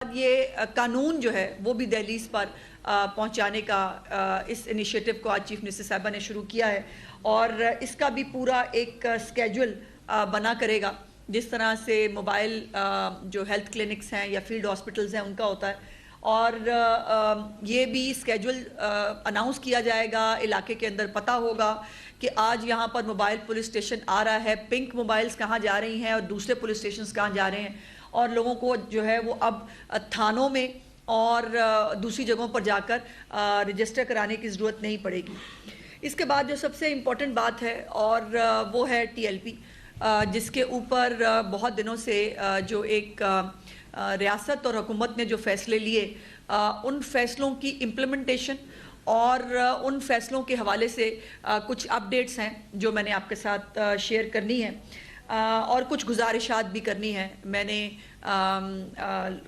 یہ قانون جو ہے وہ بھی دہلیز پر پہنچانے کا اس انیشیٹو کو آج چیف منسٹر صاحبہ نے شروع کیا ہے اور اس کا بھی پورا ایک سکیجول بنا کرے گا جس طرح سے موبائل جو ہیلتھ کلینکس ہیں یا فیلڈ ہاسپٹلز ہیں ان کا ہوتا ہے اور یہ بھی سکیجول اناؤنس کیا جائے گا، علاقے کے اندر پتہ ہوگا کہ آج یہاں پر موبائل پولیس اسٹیشن آ رہا ہے، پنک موبائلز کہاں جا رہی ہیں اور دوسرے پولیس اسٹیشنز کہاں جا رہے ہیں اور لوگوں کو جو ہے وہ اب تھانوں میں اور دوسری جگہوں پر جا کر رجسٹر کرانے کی ضرورت نہیں پڑے گی۔ اس کے بعد جو سب سے امپورٹنٹ بات ہے اور وہ ہے ٹی ایل پی، جس کے اوپر بہت دنوں سے جو ایک ریاست اور حکومت نے جو فیصلے لیے ان فیصلوں کی امپلیمنٹیشن اور ان فیصلوں کے حوالے سے کچھ اپڈیٹس ہیں جو میں نے آپ کے ساتھ شیئر کرنی ہے اور کچھ گزارشات بھی کرنی ہے۔ میں نے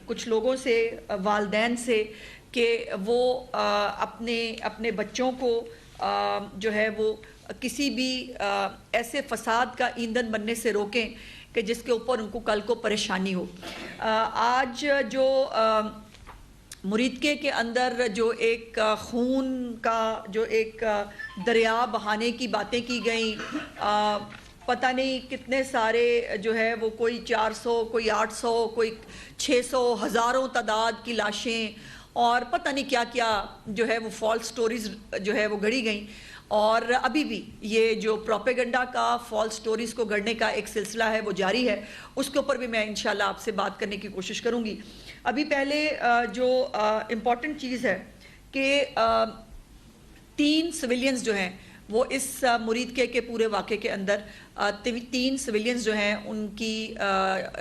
کچھ لوگوں سے، والدین سے کہ وہ اپنے بچوں کو جو ہے وہ کسی بھی ایسے فساد کا ایندھن بننے سے روکیں کہ جس کے اوپر ان کو کل کو پریشانی ہو۔ آج جو مریدکے کے اندر جو ایک خون کا جو ایک دریا بہانے کی باتیں کی گئیں، پتہ نہیں کتنے سارے جو ہے وہ کوئی 400 کوئی 800 کوئی 600 ہزاروں تعداد کی لاشیں اور پتہ نہیں کیا کیا جو ہے وہ فالس سٹوریز جو ہے وہ گھڑی گئیں اور ابھی بھی یہ جو پروپیگنڈا کا فالس سٹوریز کو گھڑنے کا ایک سلسلہ ہے وہ جاری ہے، اس کے اوپر بھی میں انشاءاللہ آپ سے بات کرنے کی کوشش کروں گی۔ ابھی پہلے جو امپورٹنٹ چیز ہے کہ 3 سویلینز جو ہیں وہ اس مریدکے کے پورے واقعے کے اندر 3 سویلینز جو ہیں ان کی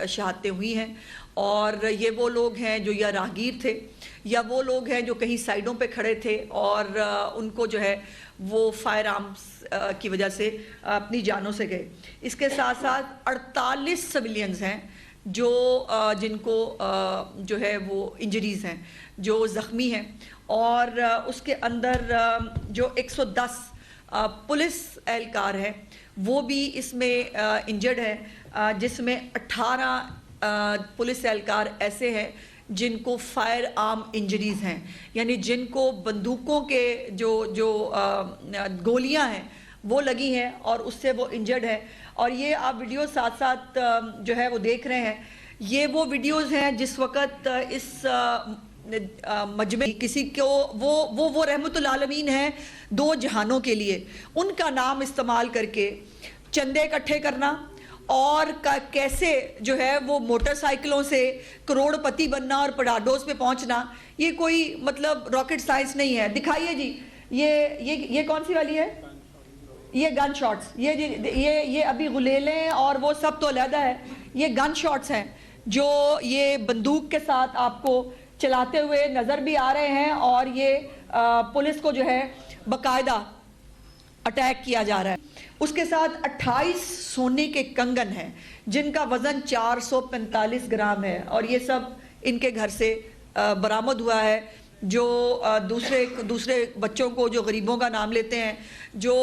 شہادتیں ہوئی ہیں اور یہ وہ لوگ ہیں جو یا راہگیر تھے یا وہ لوگ ہیں جو کہیں سائیڈوں پہ کھڑے تھے اور ان کو جو ہے وہ فائر آرمز کی وجہ سے اپنی جانوں سے گئے۔ اس کے ساتھ ساتھ 48 سویلینز ہیں جو جن کو جو ہے وہ انجریز ہیں، جو زخمی ہیں اور اس کے اندر جو 110 پولیس اہلکار ہے وہ بھی اس میں انجرڈ ہے، جس میں 18 پولیس اہلکار ایسے ہیں جن کو فائر آرم انجریز ہیں، یعنی جن کو بندوقوں کے جو گولیاں ہیں وہ لگی ہیں اور اس سے وہ انجرڈ ہے۔ اور یہ آپ ویڈیو ساتھ ساتھ جو ہے وہ دیکھ رہے ہیں، یہ وہ ویڈیوز ہیں جس وقت اس مجمع کسی کو وہ رحمت العالمین ہیں 2 جہانوں کے لیے، ان کا نام استعمال کر کے چندے اکٹھے کرنا اور کیسے جو ہے وہ موٹر سائیکلوں سے کروڑ پتی بننا اور پڑاڈوز پہ پہنچنا، یہ کوئی مطلب راکٹ سائنس نہیں ہے۔ دکھائیے جی، یہ کون سی والی ہے؟ یہ گن شاٹس، یہ ابھی غلیلیں اور وہ سب تو علیحدہ ہے، یہ گن شاٹس ہیں جو یہ بندوق کے ساتھ آپ کو چلاتے ہوئے نظر بھی آ رہے ہیں اور یہ پولیس کو جو ہے باقاعدہ اٹیک کیا جا رہا ہے۔ اس کے ساتھ 28 سونے کے کنگن ہیں جن کا وزن 445 گرام ہے اور یہ سب ان کے گھر سے برآمد ہوا ہے، جو دوسرے بچوں کو جو غریبوں کا نام لیتے ہیں، جو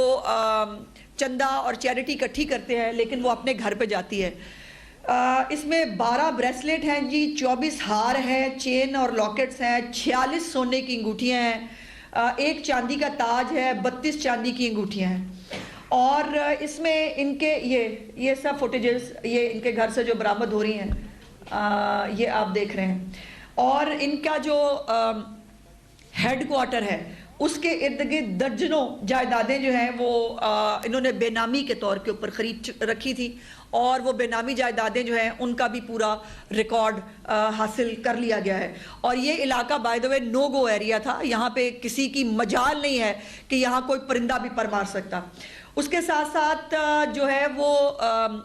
چندہ اور چیریٹی اکٹھی کرتے ہیں لیکن وہ اپنے گھر پہ جاتی ہے۔ اس میں 12 بریسلیٹ ہیں جی، 24 ہار ہیں، چین اور لاکٹس ہیں، 46 سونے کی انگوٹھیاں ہیں، 1 چاندی کا تاج ہے، 32 چاندی کی انگوٹھیاں ہیں اور اس میں ان کے یہ سب فوٹیجز یہ ان کے گھر سے جو برآمد ہو رہی ہیں یہ آپ دیکھ رہے ہیں۔ اور ان کا جو ہیڈ کوارٹر ہے اس کے ارد گرد درجنوں جائیدادیں جو ہیں وہ انہوں نے بے نامی کے طور کے اوپر خرید رکھی تھی اور وہ بے نامی جائیدادیں جو ہیں ان کا بھی پورا ریکارڈ حاصل کر لیا گیا ہے۔ اور یہ علاقہ by the way know go area تھا، یہاں پہ کسی کی مجال نہیں ہے کہ یہاں کوئی پرندہ بھی پر مار سکتا۔ اس کے ساتھ ساتھ جو ہے وہ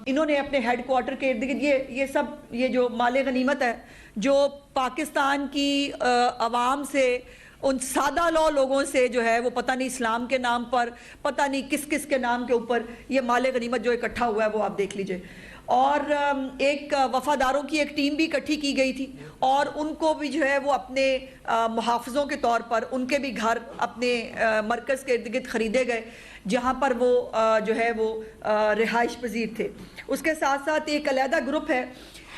انہوں نے اپنے ہیڈ کوارٹر کے ارد گرد یہ سب یہ جو مال غنیمت ہے جو پاکستان کی عوام سے، ان سادہ لوگوں سے جو ہے وہ پتہ نہیں اسلام کے نام پر، پتہ نہیں کس کس کے نام کے اوپر یہ مال غنیمت جو اکٹھا ہوا ہے وہ آپ دیکھ لیجئے۔ اور ایک وفاداروں کی ایک ٹیم بھی اکٹھی کی گئی تھی اور ان کو بھی جو ہے وہ اپنے محافظوں کے طور پر ان کے بھی گھر اپنے مرکز کے ارد گرد خریدے گئے جہاں پر وہ جو ہے وہ رہائش پذیر تھے۔ اس کے ساتھ ساتھ ایک علیحدہ گروپ ہے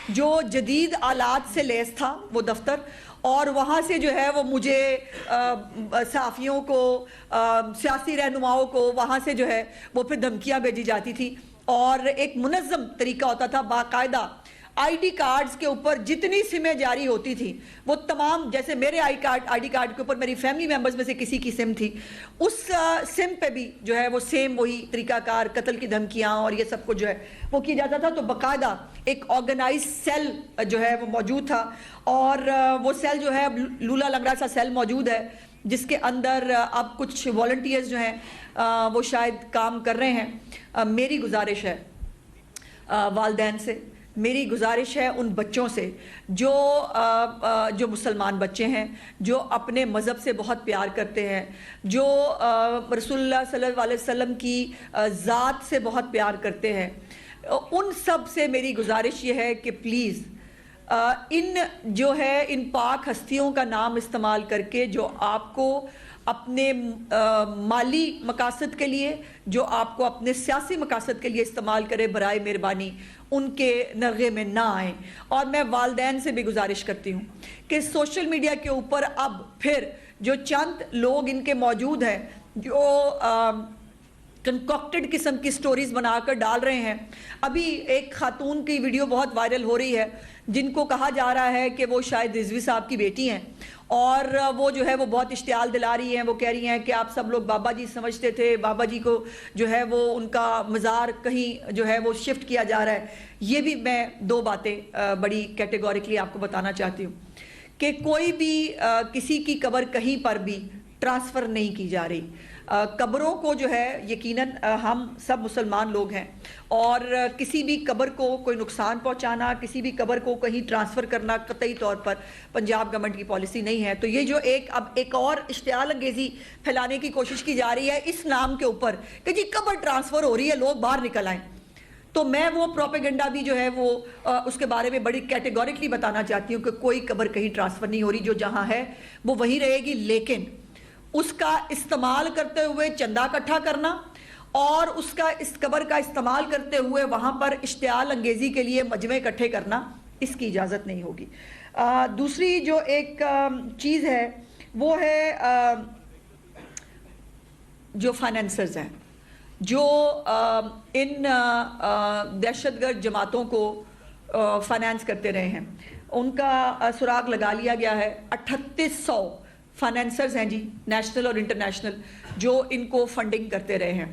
جو جدید آلات سے لیس تھا وہ دفتر، اور وہاں سے جو ہے وہ مجھے صحافیوں کو، سیاسی رہنماؤں کو وہاں سے جو ہے وہ پھر دھمکیاں بھیجی جاتی تھی، اور ایک منظم طریقہ ہوتا تھا، باقاعدہ آئی ڈی کارڈز کے اوپر جتنی سمیں جاری ہوتی تھی وہ تمام، جیسے میرے آئی ڈی کارڈ کے اوپر میری فیملی ممبرز میں سے کسی کی سم تھی، اس سم پہ بھی جو ہے وہ سیم وہی طریقہ کار، قتل کی دھمکیاں اور یہ سب کچھ جو ہے وہ کیا جاتا تھا۔ تو باقاعدہ ایک آرگنائز سیل جو ہے وہ موجود تھا، اور وہ سیل جو ہے لولا لنگڑا سا سیل موجود ہے، جس کے اندر اب کچھ والنٹیئرز جو ہیں وہ شاید کام کر رہے ہیں۔ میری گزارش ہے والدین سے، میری گزارش ہے ان بچوں سے جو مسلمان بچے ہیں، جو اپنے مذہب سے بہت پیار کرتے ہیں، جو رسول اللہ صلی اللہ علیہ وسلم کی ذات سے بہت پیار کرتے ہیں، ان سب سے میری گزارش یہ ہے کہ پلیز ان پاک ہستیوں کا نام استعمال کر کے جو آپ کو اپنے مالی مقاصد کے لیے، جو آپ کو اپنے سیاسی مقاصد کے لیے استعمال کرے، برائے مہربانی ان کے نرغے میں نہ آئیں۔ اور میں والدین سے بھی گزارش کرتی ہوں کہ سوشل میڈیا کے اوپر اب پھر جو چند لوگ ان کے موجود ہیں جو کنکوکٹڈ قسم کی سٹوریز بنا کر ڈال رہے ہیں، ابھی ایک خاتون کی ویڈیو بہت وائرل ہو رہی ہے جن کو کہا جا رہا ہے کہ وہ شاید رضوی صاحب کی بیٹی ہیں، اور وہ جو ہے وہ بہت اشتعال دلا رہی ہیں، وہ کہہ رہی ہیں کہ آپ سب لوگ بابا جی سمجھتے تھے، بابا جی کو جو ہے وہ ان کا مزار کہیں جو ہے وہ شفٹ کیا جا رہا ہے۔ یہ بھی میں دو باتیں بڑی کیٹیگوریکلی آپ کو بتانا چاہتی ہوں کہ کوئی بھی کسی کی قبر کہیں پر بھی ٹرانسفر نہیں کی جا رہی۔ قبروں کو جو ہے یقیناً ہم سب مسلمان لوگ ہیں، اور کسی بھی قبر کو کوئی نقصان پہنچانا، کسی بھی قبر کو کہیں ٹرانسفر کرنا قطعی طور پر پنجاب گورنمنٹ کی پالیسی نہیں ہے۔ تو یہ جو اب ایک اور اشتعال انگیزی پھیلانے کی کوشش کی جا رہی ہے اس نام کے اوپر کہ جی قبر ٹرانسفر ہو رہی ہے، لوگ باہر نکل آئیں، تو میں وہ پروپیگنڈا بھی جو ہے وہ اس کے بارے میں بڑی کیٹیگوریکلی بتانا چاہتی ہوں کہ کوئی قبر کہیں ٹرانسفر نہیں ہو رہی، جو جہاں ہے وہ وہیں رہے گی، لیکن اس کا استعمال کرتے ہوئے چندہ اکٹھا کرنا اور اس قبر کا استعمال کرتے ہوئے وہاں پر اشتعال انگیزی کے لیے مجمع اکٹھے کرنا، اس کی اجازت نہیں ہوگی۔ دوسری جو ایک چیز ہے وہ ہے جو فائنینسرز ہیں، جو ان دہشت گرد جماعتوں کو فائنانس کرتے رہے ہیں، ان کا سراغ لگا لیا گیا ہے۔ 3800 فائنینسرز ہیں جی، نیشنل اور انٹرنیشنل، جو ان کو فنڈنگ کرتے رہے ہیں۔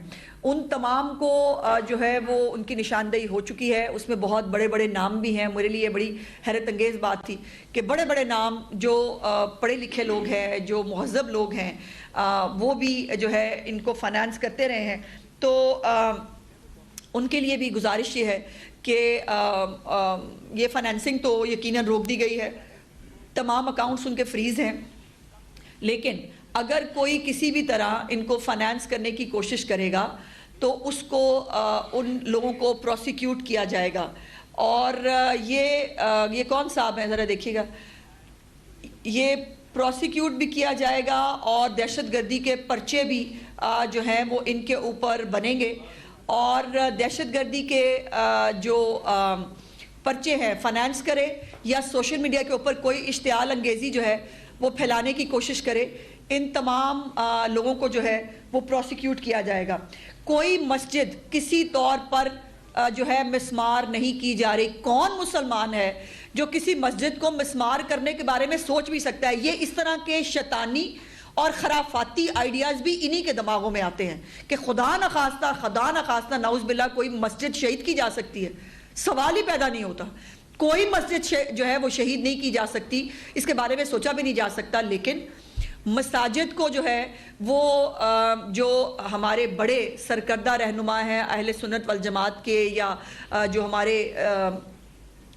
ان تمام کو جو ہے وہ ان کی نشاندہی ہو چکی ہے، اس میں بہت بڑے بڑے نام بھی ہیں۔ میرے لیے بڑی حیرت انگیز بات تھی کہ بڑے بڑے نام جو پڑھے لکھے لوگ ہیں، جو مہذب لوگ ہیں، وہ بھی جو ہے ان کو فائنانس کرتے رہے ہیں۔ تو ان کے لیے بھی گزارش یہ ہے کہ یہ فائنانسنگ تو یقیناً روک دی گئی ہے، تمام اکاؤنٹس ان کے فریز ہیں، لیکن اگر کوئی کسی بھی طرح ان کو فائنانس کرنے کی کوشش کرے گا تو اس کو ان لوگوں کو پروسیکیوٹ کیا جائے گا۔ اور یہ کون صاحب ہیں ذرا دیکھیے گا، یہ پروسیکیوٹ بھی کیا جائے گا اور دہشت گردی کے پرچے بھی جو ہیں وہ ان کے اوپر بنیں گے، اور دہشت گردی کے جو پرچے ہیں فائنانس کرے یا سوشل میڈیا کے اوپر کوئی اشتعال انگیزی جو ہے وہ پھیلانے کی کوشش کرے، ان تمام لوگوں کو جو ہے وہ پروسیکیوٹ کیا جائے گا۔ کوئی مسجد کسی طور پر جو ہے مسمار نہیں کی جا رہی۔ کون مسلمان ہے جو کسی مسجد کو مسمار کرنے کے بارے میں سوچ بھی سکتا ہے؟ یہ اس طرح کے شیطانی اور خرافاتی آئیڈیاز بھی انہی کے دماغوں میں آتے ہیں کہ خدا نخواستہ نعوذ باللہ کوئی مسجد شہید کی جا سکتی ہے، سوال ہی پیدا نہیں ہوتا۔ کوئی مسجد جو ہے وہ شہید نہیں کی جا سکتی، اس کے بارے میں سوچا بھی نہیں جا سکتا۔ لیکن مساجد کو جو ہے وہ جو ہمارے بڑے سرکردہ رہنما ہیں اہل سنت والجماعت کے، یا جو ہمارے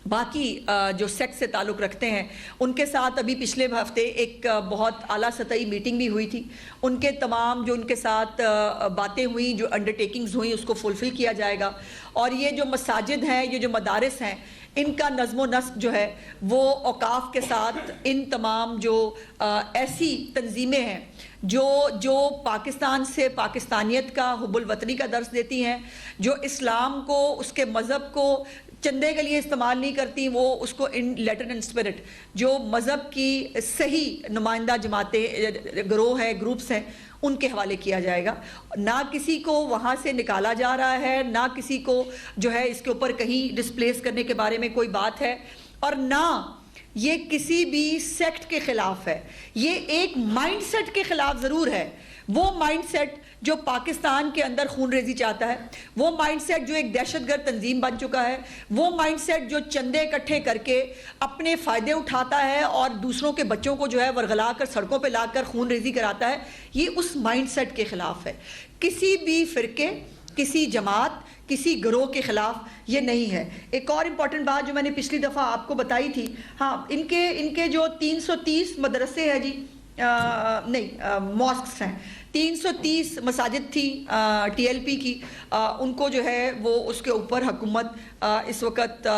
باقی جو سیکٹ سے تعلق رکھتے ہیں، ان کے ساتھ ابھی پچھلے ہفتے ایک بہت اعلیٰ سطحی میٹنگ بھی ہوئی تھی۔ ان کے تمام جو ان کے ساتھ باتیں ہوئیں، جو انڈرٹیکنگز ہوئیں، اس کو فلفل کیا جائے گا۔ اور یہ جو مساجد ہیں، یہ جو مدارس ہیں، ان کا نظم و نسق جو ہے وہ اوقاف کے ساتھ ان تمام جو ایسی تنظیمیں ہیں جو پاکستان سے پاکستانیت کا، حب الوطنی کا درس دیتی ہیں، جو اسلام کو، اس کے مذہب کو چندے کے لیے استعمال نہیں کرتی، وہ اس کو ان لیٹر اینڈ اسپرٹ جو مذہب کی صحیح نمائندہ جماعتیں، گروہ ہیں، گروپس ہیں، ان کے حوالے کیا جائے گا. نہ کسی کو وہاں سے نکالا جا رہا ہے، نہ کسی کو جو ہے اس کے اوپر کہیں ڈسپلیس کرنے کے بارے میں کوئی بات ہے، اور نہ یہ کسی بھی سیکٹ کے خلاف ہے. یہ ایک مائنڈ سیٹ کے خلاف ضرور ہے، وہ مائنڈ سیٹ جو پاکستان کے اندر خون ریزی چاہتا ہے، وہ مائنڈ سیٹ جو ایک دہشت گرد تنظیم بن چکا ہے، وہ مائنڈ سیٹ جو چندے اکٹھے کر کے اپنے فائدے اٹھاتا ہے اور دوسروں کے بچوں کو جو ہے ورغلا کر سڑکوں پہ لا کر خون ریزی کراتا ہے. یہ اس مائنڈ سیٹ کے خلاف ہے. کسی بھی فرقے، کسی جماعت، کسی گروہ کے خلاف یہ نہیں ہے. ایک اور امپورٹنٹ بات جو میں نے پچھلی دفعہ آپ کو بتائی تھی، ہاں، ان کے جو 330 مدرسے ہیں جی، ماسکس ہیں، 330 مساجد تھی ٹی ایل پی کی، ان کو جو ہے وہ اس کے اوپر حکومت اس وقت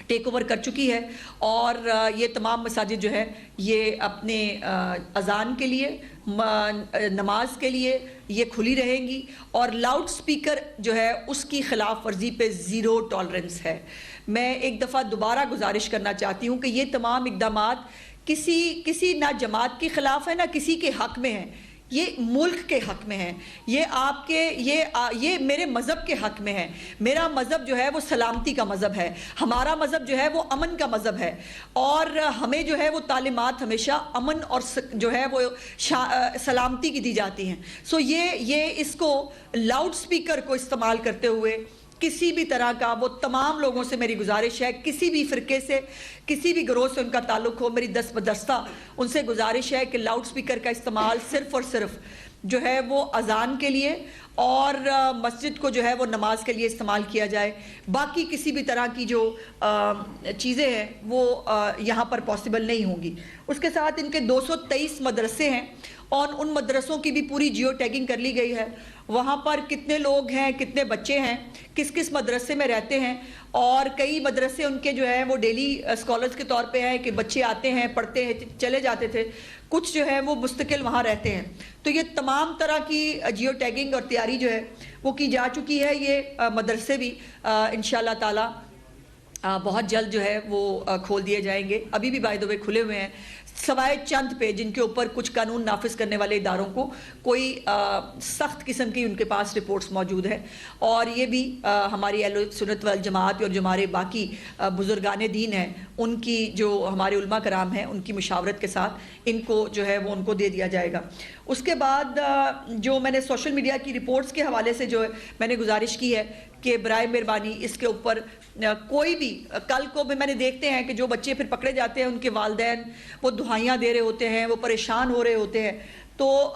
ٹیک اوور کر چکی ہے، اور یہ تمام مساجد جو ہے یہ اپنے اذان کے لیے، نماز کے لیے یہ کھلی رہیں گی، اور لاؤڈ سپیکر جو ہے اس کی خلاف ورزی پہ زیرو ٹالرنس ہے. میں ایک دفعہ دوبارہ گزارش کرنا چاہتی ہوں کہ یہ تمام اقدامات کسی نہ جماعت کے خلاف ہے، نہ کسی کے حق میں ہیں، یہ ملک کے حق میں ہیں، یہ میرے مذہب کے حق میں ہے. میرا مذہب جو ہے وہ سلامتی کا مذہب ہے، ہمارا مذہب جو ہے وہ امن کا مذہب ہے، اور ہمیں جو ہے وہ تعلیمات ہمیشہ امن اور جو ہے وہ سلامتی کی دی جاتی ہیں. سو یہ اس کو لاؤڈ سپیکر کو استعمال کرتے ہوئے کسی بھی طرح کا، وہ تمام لوگوں سے میری گزارش ہے، کسی بھی فرقے سے، کسی بھی گروہ سے ان کا تعلق ہو، میری دست بدستہ ان سے گزارش ہے کہ لاؤڈ سپیکر کا استعمال صرف اور صرف جو ہے وہ اذان کے لیے اور مسجد کو جو ہے وہ نماز کے لیے استعمال کیا جائے. باقی کسی بھی طرح کی جو چیزیں ہیں وہ یہاں پر پاسبل نہیں ہوں گی. اس کے ساتھ ان کے 223 مدرسے ہیں، اور ان مدرسوں کی بھی پوری جیو ٹیگنگ کر لی گئی ہے. وہاں پر کتنے لوگ ہیں، کتنے بچے ہیں، کس کس مدرسے میں رہتے ہیں، اور کئی مدرسے ان کے جو ہیں وہ ڈیلی اسکالرز کے طور پہ ہیں کہ بچے آتے ہیں، پڑھتے ہیں، چلے جاتے تھے، کچھ جو ہے وہ مستقل وہاں رہتے ہیں. تو یہ تمام طرح کی جیو ٹیگنگ اور تیاری جو ہے وہ کی جا چکی ہے. یہ مدرسے بھی انشاءاللہ تعالی بہت جلد جو ہے وہ کھول دیے جائیں گے. ابھی بھی بائی دی وے کھلے ہوئے ہیں، سوائے چند پہ جن کے اوپر کچھ قانون نافذ کرنے والے اداروں کو کوئی سخت قسم کی ان کے پاس رپورٹس موجود ہیں. اور یہ بھی ہماری اہل سنت والجماعت اور جو ہمارے باقی بزرگان دین ہیں، ان کی جو ہمارے علماء کرام ہیں، ان کی مشاورت کے ساتھ ان کو جو ہے وہ ان کو دے دیا جائے گا. اس کے بعد جو میں نے سوشل میڈیا کی رپورٹس کے حوالے سے جو میں نے گزارش کی ہے کہ برائے مہربانی اس کے اوپر کوئی بھی، کل کو بھی میں نے دیکھتے ہیں کہ جو بچے پھر پکڑے جاتے ہیں، ان کے والدین وہ دہائیاں دے رہے ہوتے ہیں، وہ پریشان ہو رہے ہوتے ہیں. تو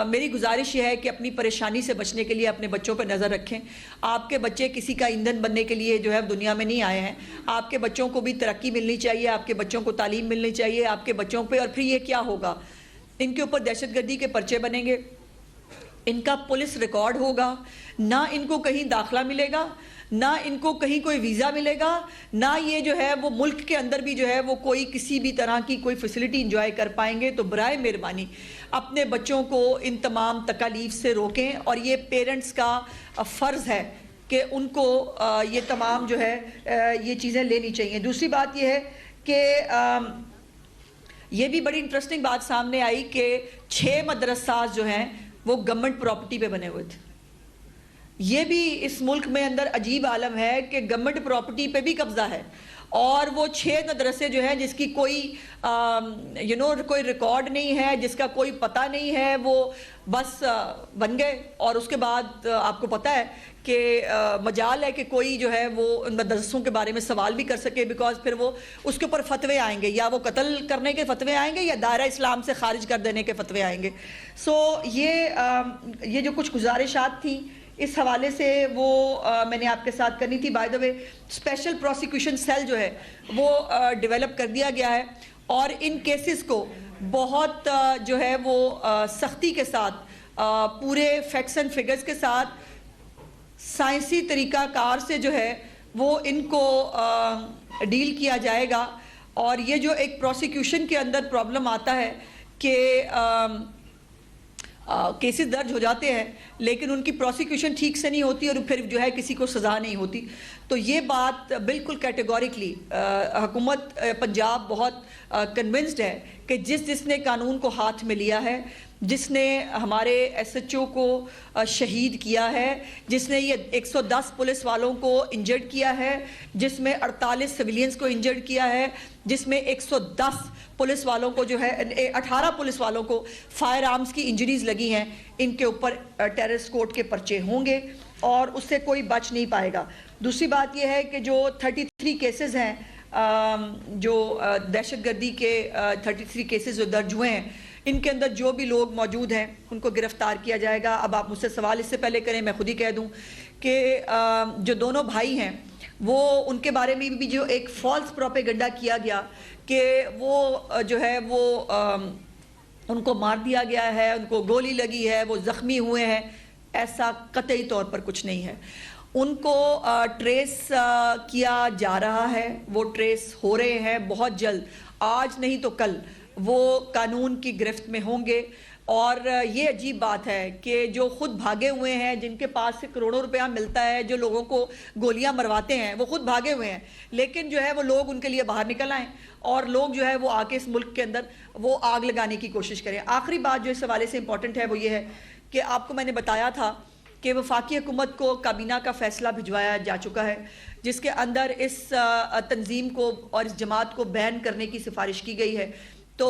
میری گزارش یہ ہے کہ اپنی پریشانی سے بچنے کے لیے اپنے بچوں پہ نظر رکھیں. آپ کے بچے کسی کا ایندھن بننے کے لیے جو ہے دنیا میں نہیں آئے ہیں. آپ کے بچوں کو بھی ترقی ملنی چاہیے، آپ کے بچوں کو تعلیم ملنی چاہیے، آپ کے بچوں پہ. اور پھر یہ کیا ہوگا؟ ان کے اوپر دہشت گردی کے پرچے بنیں گے، ان کا پولیس ریکارڈ ہوگا، نہ ان کو کہیں داخلہ ملے گا، نہ ان کو کہیں کوئی ویزا ملے گا، نہ یہ جو ہے وہ ملک کے اندر بھی جو ہے وہ کوئی کسی بھی طرح کی کوئی فیسلٹی انجوائے کر پائیں گے. تو برائے مہربانی اپنے بچوں کو ان تمام تکالیف سے روکیں، اور یہ پیرنٹس کا فرض ہے کہ ان کو یہ تمام جو ہے یہ چیزیں لینی چاہیے. دوسری بات یہ ہے کہ یہ بھی بڑی انٹرسٹنگ بات سامنے آئی کہ 6 مدرسات جو ہیں وہ گورنمنٹ پراپرٹی پہ بنے ہوئے تھے. یہ بھی اس ملک میں اندر عجیب عالم ہے کہ گورنمنٹ پراپرٹی پہ بھی قبضہ ہے، اور وہ 6 مدرسے جو ہیں جس کی کوئی کوئی ریکارڈ نہیں ہے، جس کا کوئی پتہ نہیں ہے، وہ بس بن گئے. اور اس کے بعد آپ کو پتہ ہے کہ مجال ہے کہ کوئی جو ہے وہ ان مدرسوں کے بارے میں سوال بھی کر سکے، بیکاز پھر وہ اس کے اوپر فتوے آئیں گے، یا وہ قتل کرنے کے فتوے آئیں گے، یا دائرہ اسلام سے خارج کر دینے کے فتوے آئیں گے. سو یہ جو کچھ گزارشات تھیں اس حوالے سے وہ میں نے آپ کے ساتھ کرنی تھی. By the way special prosecution cell جو ہے وہ ڈیولپ کر دیا گیا ہے، اور ان کیسز کو بہت جو ہے وہ سختی کے ساتھ، پورے فیکٹس اینڈ فگرز کے ساتھ، سائنسی طریقہ کار سے جو ہے وہ ان کو ڈیل کیا جائے گا. اور یہ جو ایک پروسیکیوشن کے اندر پرابلم آتا ہے کہ کیسز درج ہو جاتے ہیں لیکن ان کی پروسیکیوشن ٹھیک سے نہیں ہوتی، اور پھر جو ہے کسی کو سزا نہیں ہوتی. تو یہ بات بالکل کیٹیگوریکلی حکومت پنجاب بہت کنونسڈ ہے کہ جس نے قانون کو ہاتھ میں لیا ہے، جس نے ہمارے ایس ایچ او کو شہید کیا ہے، جس نے یہ 110 پولیس والوں کو انجرڈ کیا ہے، جس میں 48 سویلینز کو انجرڈ کیا ہے، جس میں 110 پولیس والوں کو جو ہے 18 پولیس والوں کو فائر آرمز کی انجریز لگی ہیں، ان کے اوپر ٹیررسٹ کوڈ کے پرچے ہوں گے اور اس سے کوئی بچ نہیں پائے گا۔ دوسری بات یہ ہے کہ جو 33 کیسز ہیں، جو دہشت گردی کے 33 کیسز جو درج ہوئے ہیں، ان کے اندر جو بھی لوگ موجود ہیں ان کو گرفتار کیا جائے گا۔ اب آپ مجھ سے سوال اس سے پہلے کریں، میں خود ہی کہہ دوں کہ جو دونوں بھائی ہیں وہ ان کے بارے میں بھی جو ایک فالس پروپیگنڈا کیا گیا کہ وہ جو ہے وہ ان کو مار دیا گیا ہے، ان کو گولی لگی ہے، وہ زخمی ہوئے ہیں، ایسا قطعی طور پر کچھ نہیں ہے۔ ان کو ٹریس کیا جا رہا ہے، وہ ٹریس ہو رہے ہیں، بہت جلد، آج نہیں تو کل وہ قانون کی گرفت میں ہوں گے۔ اور یہ عجیب بات ہے کہ جو خود بھاگے ہوئے ہیں، جن کے پاس سے کروڑوں روپیہ ملتا ہے، جو لوگوں کو گولیاں مرواتے ہیں، وہ خود بھاگے ہوئے ہیں، لیکن جو ہے وہ لوگ ان کے لیے باہر نکل آئیں اور لوگ جو ہے وہ آ کے اس ملک کے اندر وہ آگ لگانے کی کوشش کریں۔ آخری بات جو اس حوالے سے امپورٹنٹ ہے وہ یہ ہے کہ آپ کو میں نے بتایا تھا کہ وفاقی حکومت کو کابینہ کا فیصلہ بھجوایا جا چکا ہے، جس کے اندر اس تنظیم کو اور اس جماعت کو بین کرنے کی سفارش کی گئی ہے۔ تو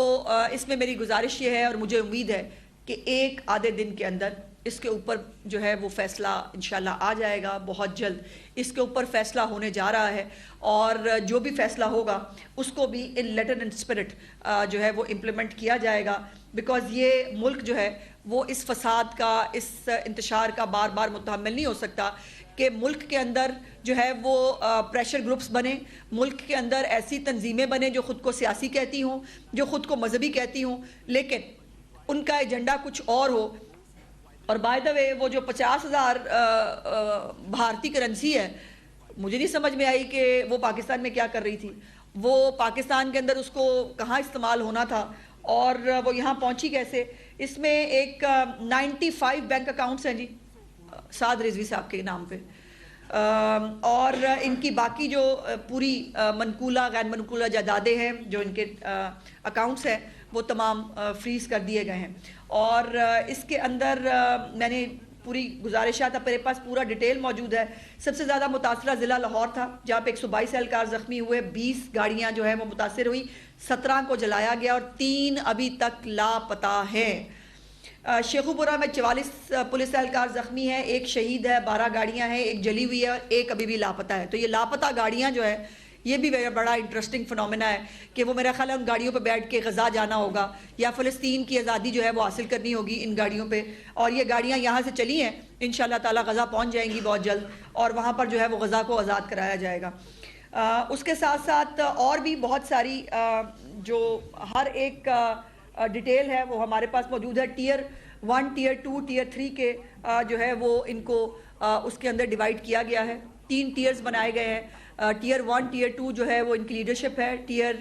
اس میں میری گزارش یہ ہے اور مجھے امید ہے کہ ایک آدھے دن کے اندر اس کے اوپر جو ہے وہ فیصلہ انشاءاللہ آ جائے گا، بہت جلد اس کے اوپر فیصلہ ہونے جا رہا ہے، اور جو بھی فیصلہ ہوگا اس کو بھی ان لیٹر اینڈ اسپرٹ جو ہے وہ امپلیمنٹ کیا جائے گا، بیکاز یہ ملک جو ہے وہ اس فساد کا، اس انتشار کا بار بار متحمل نہیں ہو سکتا کہ ملک کے اندر جو ہے وہ پریشر گروپس بنے، ملک کے اندر ایسی تنظیمیں بنے جو خود کو سیاسی کہتی ہوں، جو خود کو مذہبی کہتی ہوں، لیکن ان کا ایجنڈا کچھ اور ہو۔ اور بائی دا وے وہ جو 50,000 بھارتی کرنسی ہے، مجھے نہیں سمجھ میں آئی کہ وہ پاکستان میں کیا کر رہی تھی، وہ پاکستان کے اندر اس کو کہاں استعمال ہونا تھا اور وہ یہاں پہنچی کیسے۔ اس میں ایک 95 بینک اکاؤنٹس ہیں جی سعد رضوی صاحب کے نام پہ، اور ان کی باقی جو پوری منقولہ غیر منقولہ جائیدادیں ہیں جو ان کے اکاؤنٹس ہیں وہ تمام فریز کر دیے گئے ہیں۔ اور اس کے اندر میں نے پوری گزارشات، اب میرے پاس پورا ڈیٹیل موجود ہے۔ سب سے زیادہ متاثرہ ضلع لاہور تھا، جہاں پہ 122 اہلکار زخمی ہوئے، 20 گاڑیاں جو ہیں وہ متاثر ہوئی، 17 کو جلایا گیا اور 3 ابھی تک لاپتہ ہیں۔ شیخو پورہ میں 44 پولیس اہلکار زخمی ہیں، 1 شہید ہے، 12 گاڑیاں ہیں، 1 جلی ہوئی ہے اور 1 ابھی بھی لاپتہ ہے۔ تو یہ لاپتہ گاڑیاں جو ہے یہ بھی بڑا انٹرسٹنگ فنومینا ہے کہ وہ میرا خیال ہے ان گاڑیوں پہ بیٹھ کے غزہ جانا ہوگا یا فلسطین کی آزادی جو ہے وہ حاصل کرنی ہوگی ان گاڑیوں پہ، اور یہ گاڑیاں یہاں سے چلی ہیں، انشاءاللہ تعالی غزہ پہنچ جائیں گی بہت جلد اور وہاں پر جو ہے وہ غزہ کو آزاد کرایا جائے گا۔ اس کے ساتھ ساتھ اور بھی بہت ساری جو ہر ایک ڈیٹیل ہے وہ ہمارے پاس موجود ہے۔ ٹیئر 1، ٹیئر 2، ٹیئر 3 کے جو ہے وہ ان کو اس کے اندر ڈیوائیڈ کیا گیا ہے، 3 ٹیئرز بنائے گئے ہیں۔ ٹیئر 1، ٹیئر 2 جو ہے وہ ان کی لیڈرشپ ہے، ٹیئر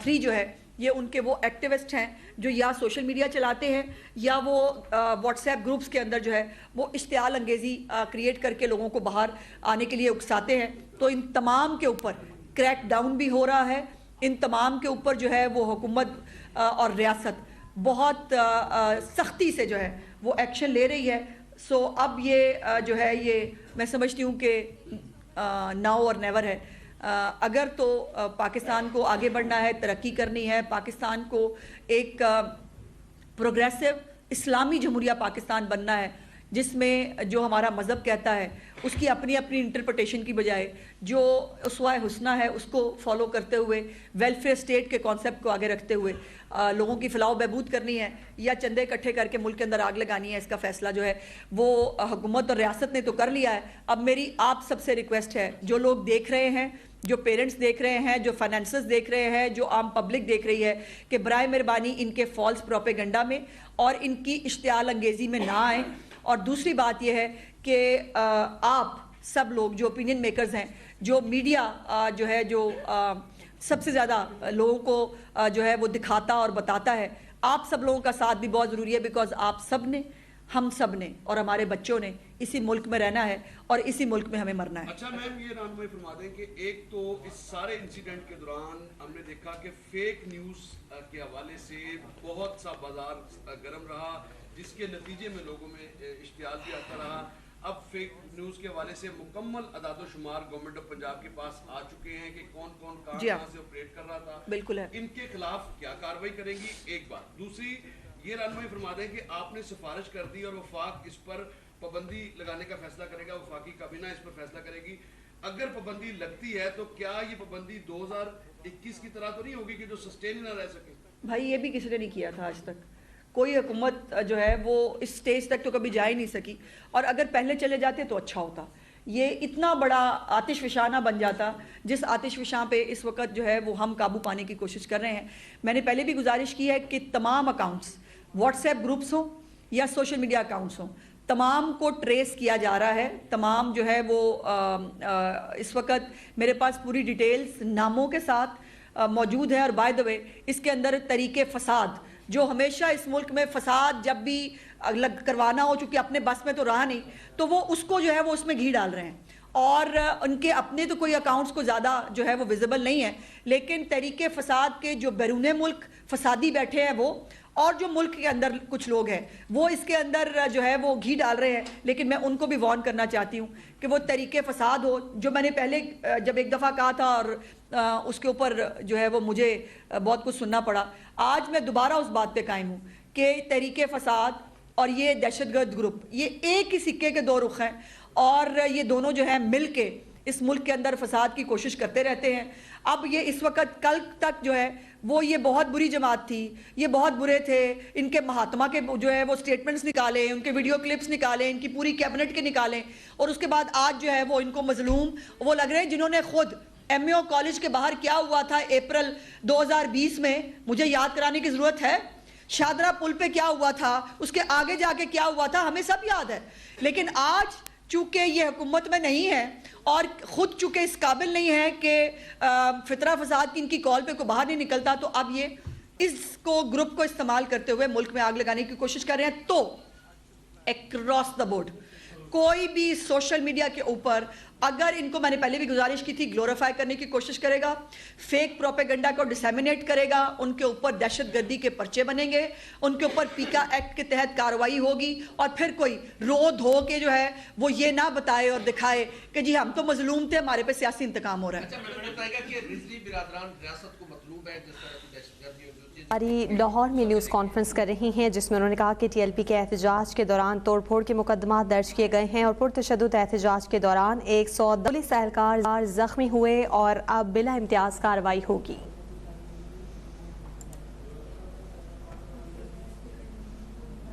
3 جو ہے یہ ان کے وہ ایکٹیوسٹ ہیں جو یا سوشل میڈیا چلاتے ہیں یا وہ واٹس ایپ گروپس کے اندر جو ہے وہ اشتعال انگیزی کریٹ کر کے لوگوں کو باہر آنے کے لیے اکساتے ہیں۔ تو ان تمام کے اوپر کریک ڈاؤن بھی ہو رہا ہے، ان تمام کے اوپر جو ہے وہ حکومت اور ریاست بہت سختی سے جو ہے وہ ایکشن لے رہی ہے۔ سو اب یہ جو ہے یہ میں سمجھتی ہوں کہ ناؤ اور نیور ہے۔ اگر تو پاکستان کو آگے بڑھنا ہے، ترقی کرنی ہے، پاکستان کو ایک پروگریسو اسلامی جمہوریہ پاکستان بننا ہے جس میں جو ہمارا مذہب کہتا ہے اس کی اپنی اپنی انٹرپریٹیشن کی بجائے جو اسوہ حسنہ ہے اس کو فالو کرتے ہوئے، ویلفیئر اسٹیٹ کے کانسیپٹ کو آگے رکھتے ہوئے لوگوں کی فلاح و بہبود کرنی ہے یا چندے اکٹھے کر کے ملک کے اندر آگ لگانی ہے، اس کا فیصلہ جو ہے وہ حکومت اور ریاست نے تو کر لیا ہے۔ اب میری آپ سب سے ریکویسٹ ہے، جو لوگ دیکھ رہے ہیں، جو پیرنٹس دیکھ رہے ہیں، جو فائنانسز دیکھ رہے ہیں، جو عام پبلک دیکھ رہی ہے، کہ برائے مہربانی ان کے فالس پروپیگنڈا میں اور ان کی اشتعال انگیزی میں نہ آئیں۔ اور دوسری بات یہ ہے کہ آپ سب لوگ جو اوپینین میکرز ہیں، جو میڈیا جو ہے جو سب سے زیادہ لوگوں کو جو ہے وہ دکھاتا اور بتاتا ہے، آپ سب لوگوں کا ساتھ بھی بہت ضروری ہے، بیکاز آپ سب نے ہم سب نے اور ہمارے بچوں نے اسی ملک میں رہنا ہے اور اسی ملک میں ہمیں مرنا ہے. اچھا میم یہ رہنمائی فرما دیں کہ ایک تو اس سارے انسیڈنٹ کے دوران ہم نے دیکھا کہ فیک نیوز کے حوالے سے بہت سا بازار گرم رہا, جس کے نتیجے میں لوگوں میں اشتعال بھی آتا رہا. اب فیک نیوز کے حوالے سے مکمل اعداد و شمار گورنمنٹ آف پنجاب کے پاس آ چکے ہیں کہ کون کون کہاں سے آپریٹ کر رہا تھا. بالکل ہے. ان کے خلاف کیا کارروائی کریں گی, ایک بات. دوسری یہ رہنمائی فرما دیں کہ آپ نے سفارش کر دی اور وفاق اس پر پابندی لگانے کا فیصلہ کرے گا, وفاقی کابینہ اس پر فیصلہ کرے گی. اگر پابندی لگتی ہے تو کیا یہ پابندی 2021 کی طرح تو نہیں ہوگی کہ جو سسٹین نہ رہ سکے؟ بھائی یہ بھی کسی نے نہیں کیا تھا آج تک. کوئی حکومت جو ہے وہ اس سٹیج تک تو کبھی جا ہی نہیں سکی, اور اگر پہلے چلے جاتے تو اچھا ہوتا. یہ اتنا بڑا آتش فشاں نہ بن جاتا جس آتش فشاں پہ اس وقت جو ہے وہ ہم قابو پانے کی کوشش کر رہے ہیں. میں نے پہلے بھی گزارش کی ہے کہ تمام اکاؤنٹس, واٹس ایپ گروپس ہوں یا سوشل میڈیا اکاؤنٹس ہوں, تمام کو ٹریس کیا جا رہا ہے. تمام جو ہے وہ اس وقت میرے پاس پوری ڈیٹیلز ناموں کے ساتھ موجود ہے. اور بائی دا وے اس کے اندر طریقے فساد جو ہمیشہ اس ملک میں فساد جب بھی کروانا ہو, چونکہ اپنے بس میں تو رہا نہیں, تو وہ اس کو جو ہے وہ اس میں گھی ڈال رہے ہیں. اور ان کے اپنے تو کوئی اکاؤنٹس کو زیادہ جو ہے وہ ویزیبل نہیں ہے, لیکن طریقے فساد کے جو بیرون ملک فسادی بیٹھے ہیں وہ, اور جو ملک کے اندر کچھ لوگ ہیں وہ اس کے اندر جو ہے وہ گھی ڈال رہے ہیں. لیکن میں ان کو بھی وارن کرنا چاہتی ہوں کہ وہ طریقے فساد ہو جو میں نے پہلے جب ایک دفعہ کہا تھا اور اس کے اوپر جو ہے وہ مجھے بہت کچھ سننا پڑا. آج میں دوبارہ اس بات پہ قائم ہوں کہ طریقے فساد اور یہ دہشت گرد گروپ یہ ایک ہی سکے کے دو رخ ہیں, اور یہ دونوں جو ہیں مل کے اس ملک کے اندر فساد کی کوشش کرتے رہتے ہیں. اب یہ اس وقت کل تک جو ہے وہ یہ بہت بری جماعت تھی, یہ بہت برے تھے, ان کے مہاتما کے جو ہے وہ سٹیٹمنٹس نکالیں, ان کے ویڈیو کلپس نکالیں, ان کی پوری کیبنٹ کے نکالیں, اور اس کے بعد آج جو ہے وہ ان کو مظلوم وہ لگ رہے ہیں جنہوں نے خود ایم اے او کالج کے باہر کیا ہوا تھا اپریل 2020 میں, مجھے یاد کرانے کی ضرورت ہے. شادرہ پل پہ کیا ہوا تھا, اس کے آگے جا کے کیا ہوا تھا, ہمیں سب یاد ہے. لیکن آج چونکہ یہ حکومت میں نہیں ہے اور خود چونکہ اس قابل نہیں ہے کہ فطرہ فساد کی ان کی کال پہ کوئی باہر نہیں نکلتا, تو اب یہ اس کو گروپ کو استعمال کرتے ہوئے ملک میں آگ لگانے کی کوشش کر رہے ہیں. تو اکراس دا بورڈ کوئی بھی سوشل میڈیا کے اوپر اگر ان کو, میں نے پہلے بھی گزارش کی تھی, گلوریفائی کرنے کی کوشش کرے گا, فیک پروپیگنڈا کو ڈسیمینیٹ کرے گا, ان کے اوپر دہشت گردی کے پرچے بنیں گے, ان کے اوپر پیکا ایکٹ کے تحت کارروائی ہوگی, اور پھر کوئی رو دھو کے جو ہے وہ یہ نہ بتائے اور دکھائے کہ جی ہم تو مظلوم تھے, ہمارے پہ سیاسی انتقام ہو رہا ہے. لاہور میں نیوز کانفرنس کر رہی ہیں جس میں انہوں نے کہا کہ ٹی ایل پی کے احتجاج کے دوران توڑ پھوڑ کے مقدمات درج کیے گئے ہیں اور پرتشدد احتجاج کے دوران 100 پولیس اہلکار زخمی ہوئے اور اب بلا امتیاز کارروائی ہوگی.